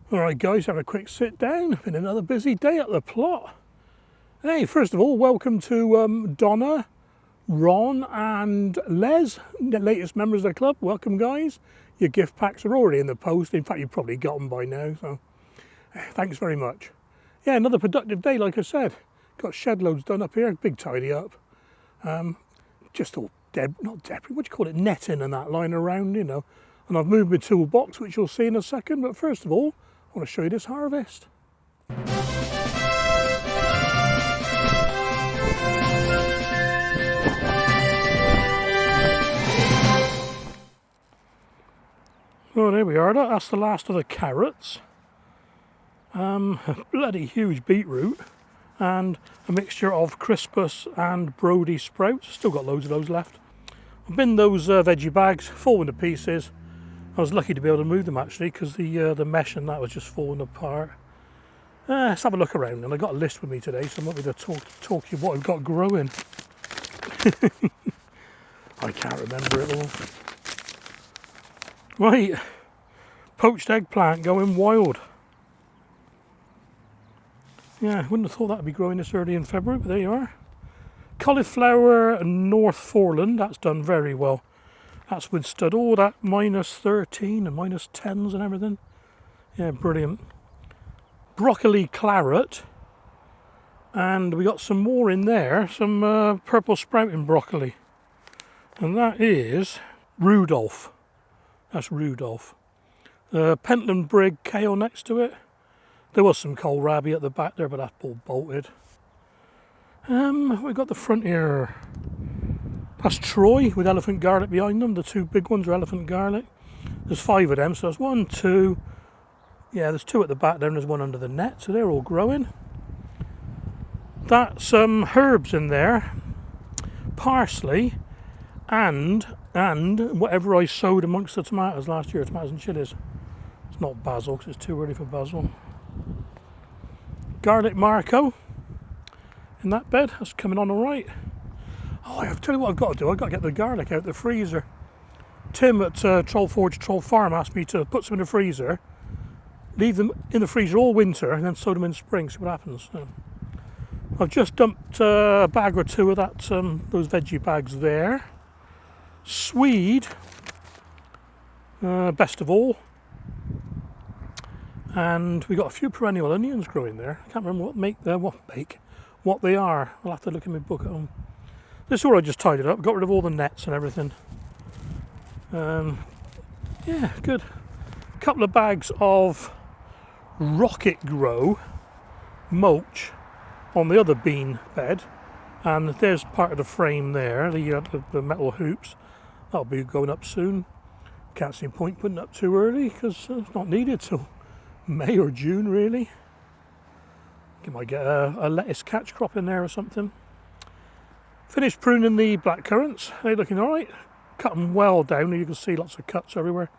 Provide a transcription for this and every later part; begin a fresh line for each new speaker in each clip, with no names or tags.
Alright guys, have a quick sit down. Been another busy day at the plot. Hey, first of all, welcome to Donna, Ron and Les, the latest members of the club. Welcome guys. Your gift packs are already in the post. In fact, you've probably got them by now, so thanks very much. Yeah, another productive day, like I said. Got shed loads done up here, big tidy up. Just all not debris, what do you call it, netting and that lying around, you know. And I've moved my toolbox, which you'll see in a second, but first of all, I want to show you this harvest. Well, there we are, that's the last of the carrots. A bloody huge beetroot and a mixture of Crispus and Brody sprouts. Still got loads of those left. I've binned those veggie bags, falling to pieces. I was lucky to be able to move them actually because the mesh and that was just falling apart. Let's have a look around, and I got a list with me today, so I'm not going to talk you what I've got growing. I can't remember it all. Right, poached eggplant going wild. Yeah, I wouldn't have thought that would be growing this early in February, but there you are. Cauliflower North Foreland, that's done very well. That's withstood all that -13 and -10s and everything. Yeah, brilliant. Broccoli claret. And we got some more in there, some purple sprouting broccoli. And that is Rudolph. That's Rudolph. Pentland Brig kale next to it. There was some kohlrabi at the back there, but that's all bolted. We've got the front here. That's Troy with elephant garlic behind them. The two big ones are elephant garlic. There's 5 of them, so there's 1, 2. Yeah, there's 2 at the back there and there's 1 under the net, so they're all growing. That's herbs in there. Parsley and whatever I sowed amongst the tomatoes last year, tomatoes and chilies. It's not basil because it's too early for basil. Garlic Marco in that bed, that's coming on all right. Oh, I'll tell you what I've got to do. I've got to get the garlic out of the freezer. Tim at Troll Forge Troll Farm asked me to put some in the freezer, leave them in the freezer all winter, and then sow them in spring, see what happens. So I've just dumped a bag or 2 of that, those veggie bags there. Swede, best of all. And we got a few perennial onions growing there. I can't remember what they are. I'll have to look in my book at home. This is where I just tied it up, got rid of all the nets and everything. Yeah, good. A couple of bags of Rocket Grow mulch on the other bean bed, and there's part of the frame there, the metal hoops. That'll be going up soon. Can't see a point putting it up too early because it's not needed till May or June really. You might get a lettuce catch crop in there or something. Finished pruning the blackcurrants. They're looking alright. Cut them well down, you can see lots of cuts everywhere.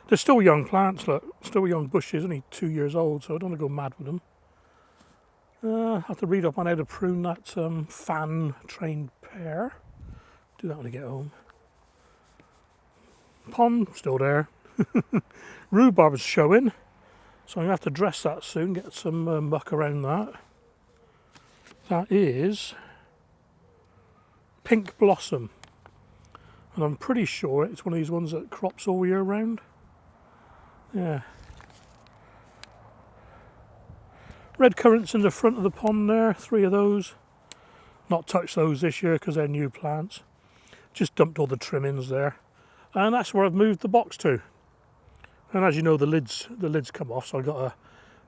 They're still young plants, look, still young bushes, only 2 years old, so I don't want to go mad with them. I have to read up on how to prune that fan trained pear. Do that when I get home. Pond, still there. Rhubarb's showing, so I'm going to have to dress that soon, get some muck around that. That is Pink Blossom, and I'm pretty sure it's one of these ones that crops all year round. Yeah. Red currants in the front of the pond there, 3 of those. Not touched those this year because they're new plants. Just dumped all the trimmings there, and that's where I've moved the box to. And as you know, the lids come off, so I got a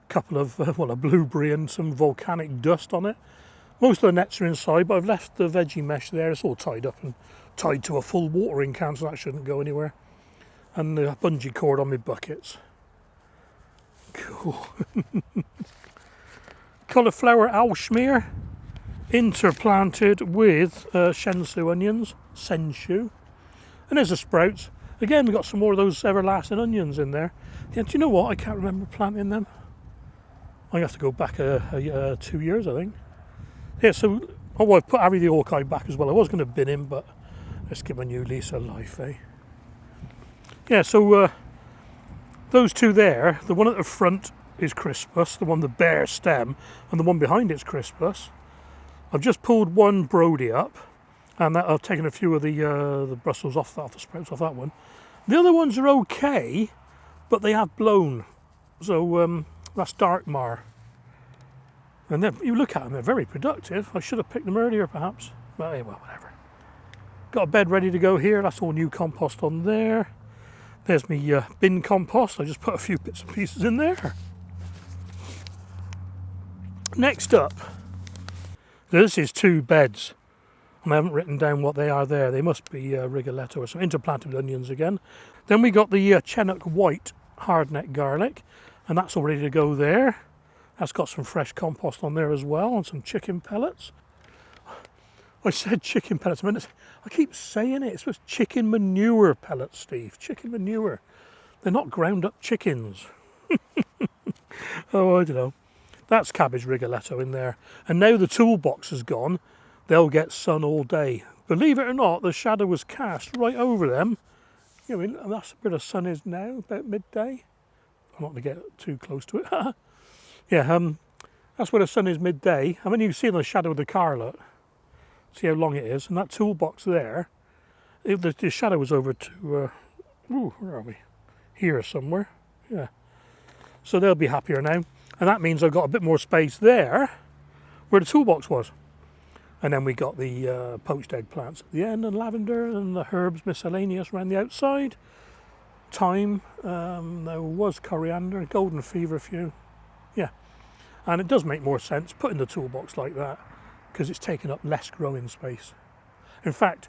couple of a blueberry and some volcanic dust on it. Most of the nets are inside, but I've left the veggie mesh there. It's all tied up and tied to a full watering can, so that shouldn't go anywhere. And the bungee cord on my buckets. Cool. Cauliflower Alschmeer, interplanted with Shensu onions, Senshu. And there's the sprouts. Again, we've got some more of those everlasting onions in there. Yeah, do you know what? I can't remember planting them. I have to go back 2 years, I think. Yeah, so I've put Harry the Orchid back as well. I was going to bin him, but let's give a new lease of life, eh? Yeah, so those 2 there, the one at the front is Crispus, the one the bare stem, and the one behind it's Crispus. I've just pulled one Brody up, and I've taken a few of the bristles off the sprouts off that one. The other ones are okay, but they have blown. So that's Dark Mar. And you look at them, they're very productive. I should have picked them earlier, perhaps. But hey, well, whatever. Got a bed ready to go here. That's all new compost on there. There's my bin compost. I just put a few bits and pieces in there. Next up, this is 2 beds. And I haven't written down what they are there. They must be Rigoletto or some interplanted onions again. Then we got the Chinook White hardneck garlic, and that's all ready to go there. That's got some fresh compost on there as well, and some chicken pellets. I said chicken pellets a minute. I keep saying it. It's supposed chicken manure pellets, Steve. Chicken manure. They're not ground up chickens. Oh, I don't know. That's cabbage Rigoletto in there. And now the toolbox is gone, they'll get sun all day. Believe it or not, the shadow was cast right over them. You know, that's where the sun is now, about midday. I'm not going to get too close to it. Yeah, that's where the sun is midday. I mean, you can see the shadow of the car, look. See how long it is. And that toolbox there, the shadow was over to, where are we? Here somewhere. Yeah. So they'll be happier now. And that means I've got a bit more space there where the toolbox was. And then we got the poached eggplants at the end, and lavender, and the herbs miscellaneous around the outside. Thyme, there was coriander, golden feverfew. Yeah. And it does make more sense putting the toolbox like that because it's taking up less growing space. In fact,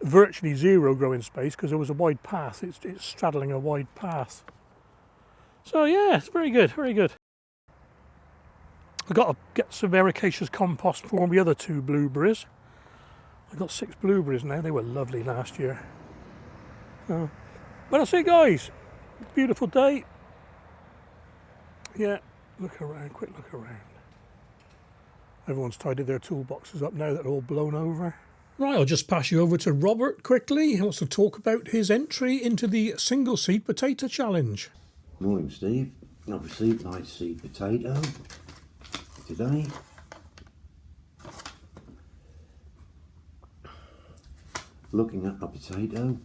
virtually zero growing space because there was a wide path. It's straddling a wide path. So yeah, it's very good, very good. I've got to get some ericaceous compost for the other 2 blueberries. I've got 6 blueberries now. They were lovely last year. But that's it, guys. Beautiful day. Yeah, look around, quick look around. Everyone's tidied their toolboxes up now that they're all blown over. Right, I'll just pass you over to Robert quickly. He wants to talk about his entry into the single seed potato challenge.
Morning, Steve. I've received my seed potato today. Looking at my potato,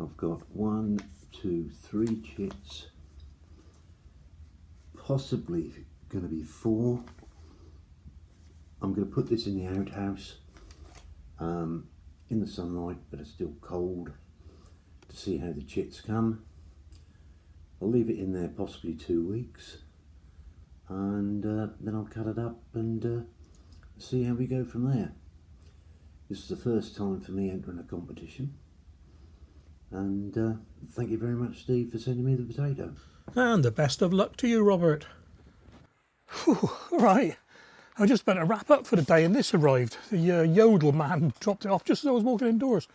I've got 1, 2, 3 chits, possibly going to be 4. I'm going to put this in the outhouse in the sunlight, but it's still cold, to see how the chits come. I'll leave it in there possibly 2 weeks, and then I'll cut it up and see how we go from there. This is the first time for me entering a competition, and thank you very much, Steve, for sending me the potato.
And the best of luck to you, Robert. Whew, right, I just better wrap up for the day, and this arrived. The yodel man dropped it off just as I was walking indoors.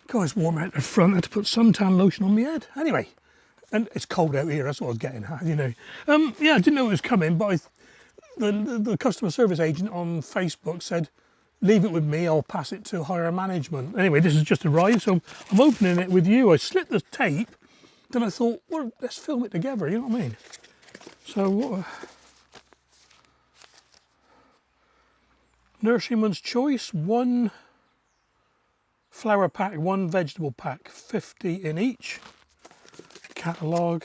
God, it's warm out the front. I had to put suntan lotion on my head. Anyway, and it's cold out here, that's what I was getting at, you know. Yeah, I didn't know it was coming, but the customer service agent on Facebook said, leave it with me, I'll pass it to higher management. Anyway, this has just arrived, so I'm opening it with you. I slit the tape, then I thought, well, let's film it together, you know what I mean? So, Nurseryman's Choice, 1 flower pack, 1 vegetable pack, 50 in each. Catalogue.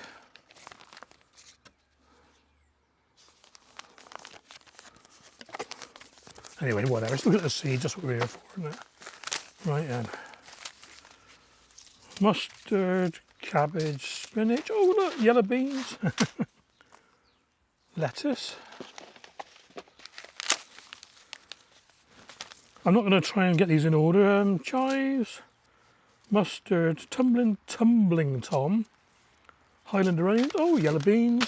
Anyway, whatever. Let's look at the seeds. That's what we're here for, isn't it? Right then. Mustard, cabbage, spinach. Oh, look, yellow beans. Lettuce. I'm not going to try and get these in order. Chives, mustard, tumbling Tom, Highlander onions. Oh, yellow beans.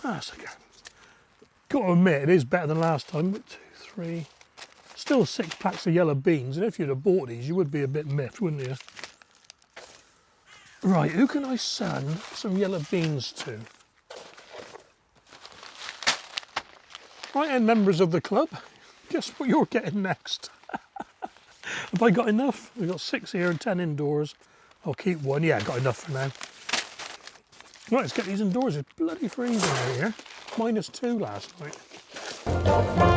That's okay. Got to admit, it is better than last time. 1, 2, 3. Still 6 packs of yellow beans, and if you'd have bought these, you would be a bit miffed, wouldn't you? Right, who can I send some yellow beans to? Right, and members of the club, guess what you're getting next? Have I got enough? We've got 6 here and 10 indoors. I'll keep 1. Yeah, got enough for now. Right, let's get these indoors. It's bloody freezing out here. -2 last night.